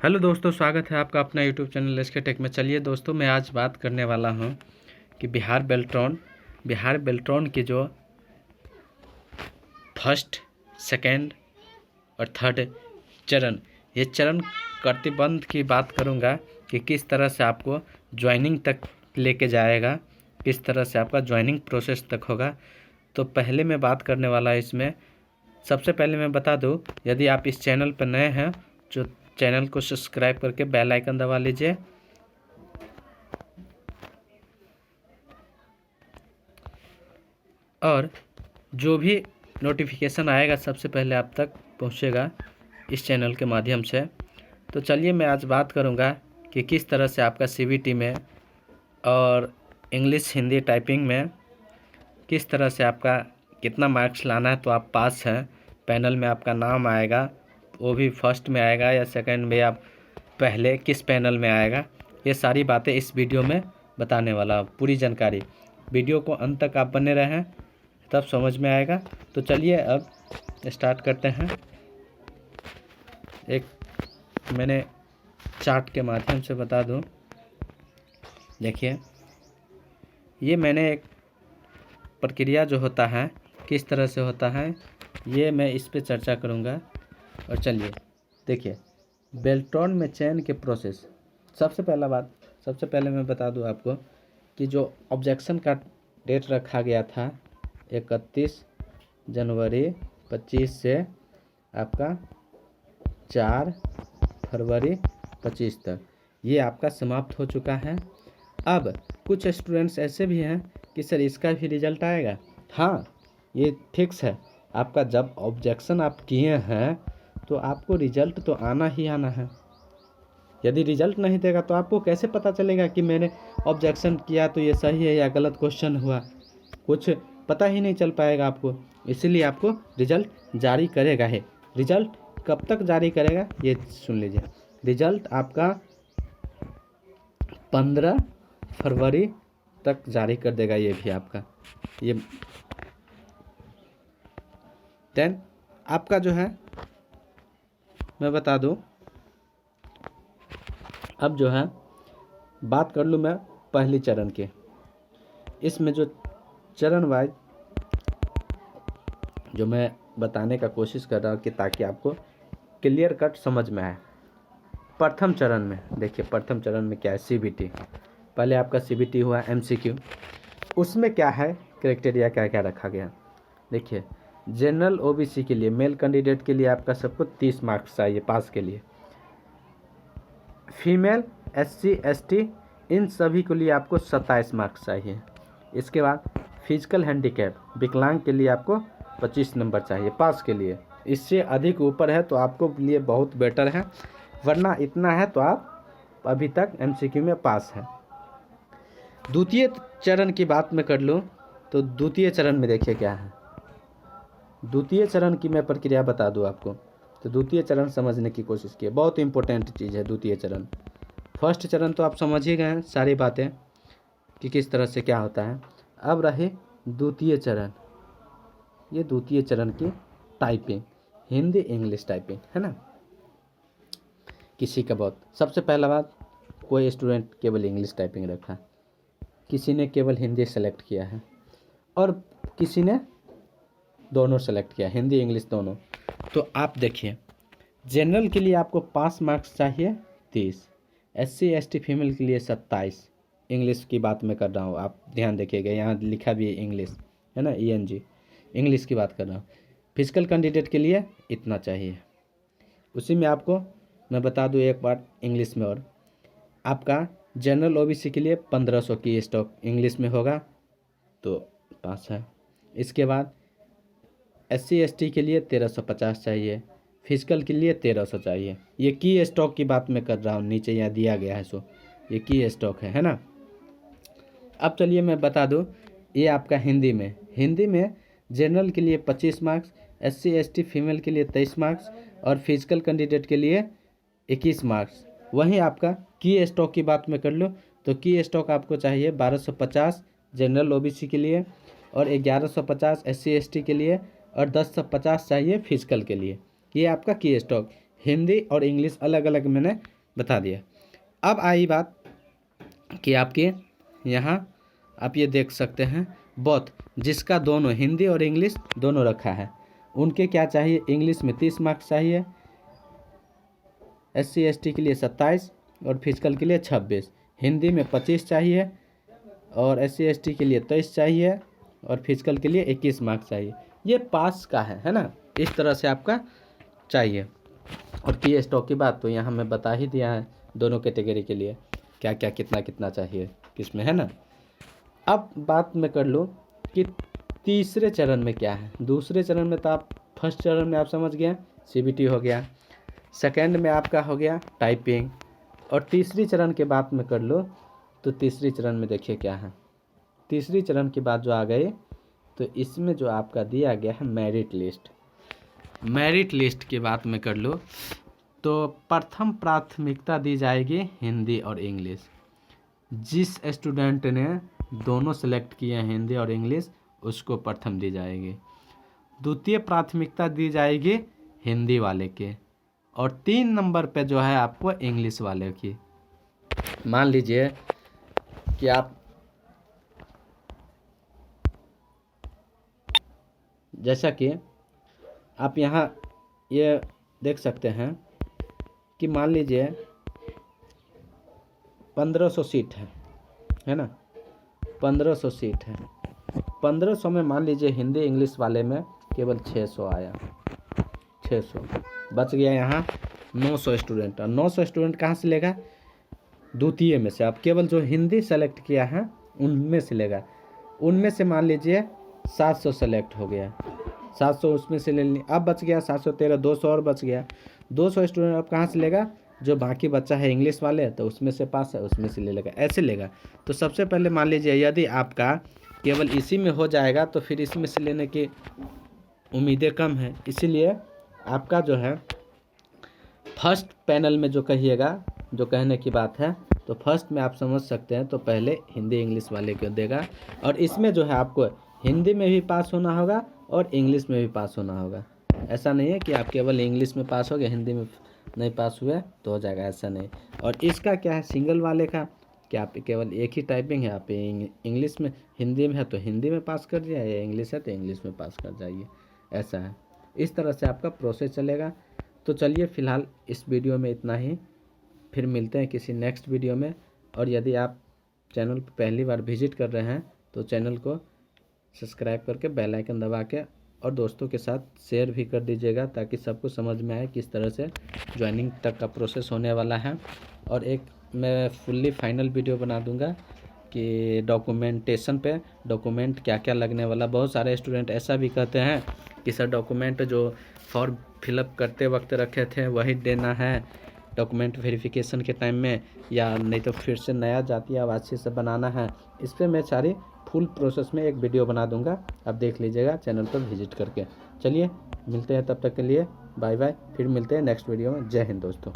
Hello दोस्तों, स्वागत है आपका अपना यूट्यूब चैनल एसके टेक में। चलिए दोस्तों, मैं आज बात करने वाला हूं कि बिहार बेल्ट्रॉन के जो फर्स्ट, सेकेंड और थर्ड चरण, ये चरण प्रतिबंध की बात करूंगा कि किस तरह से आपको ज्वाइनिंग तक लेके जाएगा, किस तरह से आपका ज्वाइनिंग प्रोसेस तक होगा। तो पहले मैं बात करने वाला इसमें, सबसे पहले मैं बता दूं, यदि आप इस चैनल पर नए हैं जो चैनल को सब्सक्राइब करके बेल आइकन दबा लीजिए। और जो भी नोटिफिकेशन आएगा सबसे पहले आप तक पहुंचेगा इस चैनल के माध्यम से। तो चलिए, मैं आज बात करूंगा कि किस तरह से आपका सीबीटी में और इंग्लिश हिंदी टाइपिंग में किस तरह से आपका कितना मार्क्स लाना है तो आप पास हैं। पैनल में आपका नाम आएगा, वो भी फर्स्ट में आएगा या सेकंड में, आप पहले किस पैनल में आएगा, ये सारी बातें इस वीडियो में बताने वाला हूँ। पूरी जानकारी, वीडियो को अंत तक आप बने रहें तब समझ में आएगा। तो चलिए अब स्टार्ट करते हैं। एक मैंने चार्ट के माध्यम से बता दूं, देखिए ये मैंने एक प्रक्रिया जो होता है किस तरह से होता है, ये मैं इस पे चर्चा करूँगा। और चलिए देखिए, बेल्ट्रॉन में चयन के प्रोसेस। सबसे पहले मैं बता दूं आपको कि जो ऑब्जेक्शन का डेट रखा गया था 31 जनवरी 25 से आपका 4 फरवरी 25 तक, ये आपका समाप्त हो चुका है। अब कुछ स्टूडेंट्स ऐसे भी हैं कि सर इसका भी रिजल्ट आएगा। हाँ, ये फिक्स है आपका। जब ऑब्जेक्शन आप किए हैं तो आपको रिजल्ट तो आना ही आना है। यदि रिजल्ट नहीं देगा तो आपको कैसे पता चलेगा कि मैंने ऑब्जेक्शन किया तो ये सही है या गलत क्वेश्चन हुआ, कुछ पता ही नहीं चल पाएगा आपको। इसीलिए आपको रिजल्ट जारी करेगा है। रिजल्ट कब तक जारी करेगा ये सुन लीजिए। रिजल्ट आपका 15 फरवरी तक जारी कर देगा। ये भी आपका ये देन आपका जो है, मैं बता दूं, अब जो है बात कर लूँ मैं पहली चरण के। इसमें जो चरण वाइज जो मैं बताने का कोशिश कर रहा हूँ कि ताकि आपको क्लियर कट समझ में आए। प्रथम चरण में देखिए, प्रथम चरण में क्या है, सीबीटी। पहले आपका सीबीटी हुआ एमसीक्यू। उसमें क्या है, क्राइटेरिया क्या क्या रखा गया। देखिए, जनरल ओबीसी के लिए, मेल कैंडिडेट के लिए आपका सबको 30 मार्क्स चाहिए पास के लिए। फीमेल, एससी, एसटी, इन सभी के लिए आपको 27 मार्क्स चाहिए। इसके बाद फिजिकल हैंडीकैप, विकलांग के लिए आपको 25 नंबर चाहिए पास के लिए। इससे अधिक ऊपर है तो आपको लिए बहुत बेटर है, वरना इतना है तो आप अभी तक एमसीक्यू में पास हैं। द्वितीय चरण की बात मैं कर लूँ तो द्वितीय चरण में देखिए क्या है। द्वितीय चरण की मैं प्रक्रिया बता दूं आपको, तो द्वितीय चरण समझने की कोशिश कीजिए। बहुत इंपॉर्टेंट चीज़ है द्वितीय चरण। फर्स्ट चरण तो आप समझ ही गए हैं सारी बातें कि किस तरह से क्या होता है। अब रहे द्वितीय चरण। ये द्वितीय चरण की टाइपिंग, हिंदी इंग्लिश टाइपिंग है ना। किसी का बहुत, सबसे पहला बात, कोई स्टूडेंट केवल इंग्लिश टाइपिंग रखा, किसी ने केवल हिंदी सेलेक्ट किया है और किसी ने दोनों सेलेक्ट किया, हिंदी इंग्लिश दोनों। तो आप देखिए, जनरल के लिए आपको पास मार्क्स चाहिए 30, एससी एसटी फीमेल के लिए 27। इंग्लिश की बात मैं कर रहा हूँ, आप ध्यान देखिएगा, यहाँ लिखा भी है इंग्लिश है ना, ENG, इंग्लिश की बात कर रहा हूँ। फिजिकल कैंडिडेट के लिए इतना चाहिए। उसी में आपको मैं बता दूँ एक बार इंग्लिश में, और आपका जनरल ओबीसी के लिए 1500 की स्टॉक इंग्लिश में होगा तो पास है। इसके बाद एससी एसटी के लिए 1350 चाहिए, फिजिकल के लिए 1300 चाहिए। ये की स्टॉक की बात मैं कर रहा हूँ, नीचे यहाँ दिया गया है, सो ये की स्टॉक है ना। अब चलिए मैं बता दूँ, ये आपका हिंदी में जनरल के लिए 25 मार्क्स, एससी एसटी फीमेल के लिए 23 मार्क्स और फिजिकल कैंडिडेट के लिए 21 मार्क्स। वहीं आपका की स्टॉक की बात मैं कर लूँ तो की स्टॉक आपको चाहिए 1250 जनरल ओबीसी के लिए और 1150 एससी एसटी के लिए और 1050 चाहिए फिजिकल के लिए। ये आपका की स्टॉक। हिंदी और इंग्लिश अलग अलग मैंने बता दिया। अब आई बात कि आपके यहाँ आप ये देख सकते हैं बोथ, जिसका दोनों हिंदी और इंग्लिश दोनों रखा है, उनके क्या चाहिए, इंग्लिश में 30 मार्क्स चाहिए, SC ST के लिए 27 और फिजिकल के लिए 26, हिंदी में 25 चाहिए और SC ST के लिए 23 चाहिए और फिजिकल के लिए 21 मार्क्स चाहिए। ये पास का है ना, इस तरह से आपका चाहिए। और की स्टॉक की बात तो यहाँ मैं बता ही दिया है, दोनों कैटेगरी के लिए क्या क्या कितना कितना चाहिए किसमें, है ना। अब बात मैं कर लूँ कि तीसरे चरण में क्या है। दूसरे चरण में तो आप फर्स्ट चरण में आप समझ गए CBT हो गया, सेकेंड में आपका हो गया टाइपिंग, और तीसरी चरण के बात में कर लो तो तीसरी चरण में देखिए क्या है। तीसरी चरण की बात जो आ गई तो इसमें जो आपका दिया गया है मेरिट लिस्ट। मेरिट लिस्ट की बात में कर लो तो प्रथम प्राथमिकता दी जाएगी हिंदी और इंग्लिश। जिस स्टूडेंट ने दोनों सेलेक्ट किए हैं हिंदी और इंग्लिश, उसको प्रथम दी जाएगी। द्वितीय प्राथमिकता दी जाएगी हिंदी वाले के, और 3 नंबर पे जो है आपको इंग्लिश वाले की। मान लीजिए कि आप जैसा कि आप यहाँ ये देख सकते हैं कि मान लीजिए 1500 सीट है ना, 1500 सीट है। 1500 में मान लीजिए हिंदी इंग्लिश वाले में केवल 600 आया, 600 बच गया। यहाँ 900 स्टूडेंट, और 900 स्टूडेंट कहाँ से लेगा, द्वितीय में से। आप केवल जो हिंदी सेलेक्ट किया है उनमें से लेगा। उनमें से मान लीजिए 700 सेलेक्ट हो गया, 700 उसमें से ले ली, अब बच गया 713, 200 और बच गया। 200 स्टूडेंट अब कहाँ से लेगा, जो बाकी बच्चा है इंग्लिश वाले तो उसमें से पास है उसमें से ले लेगा, ऐसे लेगा। तो सबसे पहले मान लीजिए यदि आपका केवल इसी में हो जाएगा तो फिर इसमें से लेने की उम्मीदें कम है, इसीलिए आपका जो है फर्स्ट पैनल में जो कहिएगा, जो कहने की बात है, तो फर्स्ट में आप समझ सकते हैं तो पहले हिंदी इंग्लिश वाले को देगा। और इसमें जो है आपको हिंदी में भी पास होना होगा और इंग्लिश में भी पास होना होगा। ऐसा नहीं है कि आप केवल इंग्लिश में पास हो गए हिंदी में नहीं पास हुए तो हो जाएगा, ऐसा नहीं। और इसका क्या है सिंगल वाले का, कि आप केवल एक ही टाइपिंग है, आप इंग्लिश में हिंदी में है तो हिंदी में पास कर जाइए, या इंग्लिश है तो इंग्लिश में पास कर जाइए, ऐसा है। इस तरह से आपका प्रोसेस चलेगा। तो चलिए फ़िलहाल इस वीडियो में इतना ही, फिर मिलते हैं किसी नेक्स्ट वीडियो में। और यदि आप चैनल पर पहली बार विजिट कर रहे हैं तो चैनल को सब्सक्राइब करके बेल आइकन दबा के और दोस्तों के साथ शेयर भी कर दीजिएगा, ताकि सबको समझ में आए किस तरह से ज्वाइनिंग तक का प्रोसेस होने वाला है। और एक मैं फुल्ली फाइनल वीडियो बना दूंगा कि डॉक्यूमेंटेशन पे, डॉक्यूमेंट क्या क्या लगने वाला। बहुत सारे स्टूडेंट ऐसा भी कहते हैं कि सर डॉक्यूमेंट जो फॉर्म फिलअप करते वक्त रखे थे वही देना है डॉक्यूमेंट वेरिफिकेशन के टाइम में, या नहीं तो फिर से नया जाति आवासीय से बनाना है। इस पर मैं सारी फुल प्रोसेस में एक वीडियो बना दूंगा, आप देख लीजिएगा चैनल पर विजिट करके। चलिए मिलते हैं, तब तक के लिए बाय बाय, फिर मिलते हैं नेक्स्ट वीडियो में। जय हिंद दोस्तों।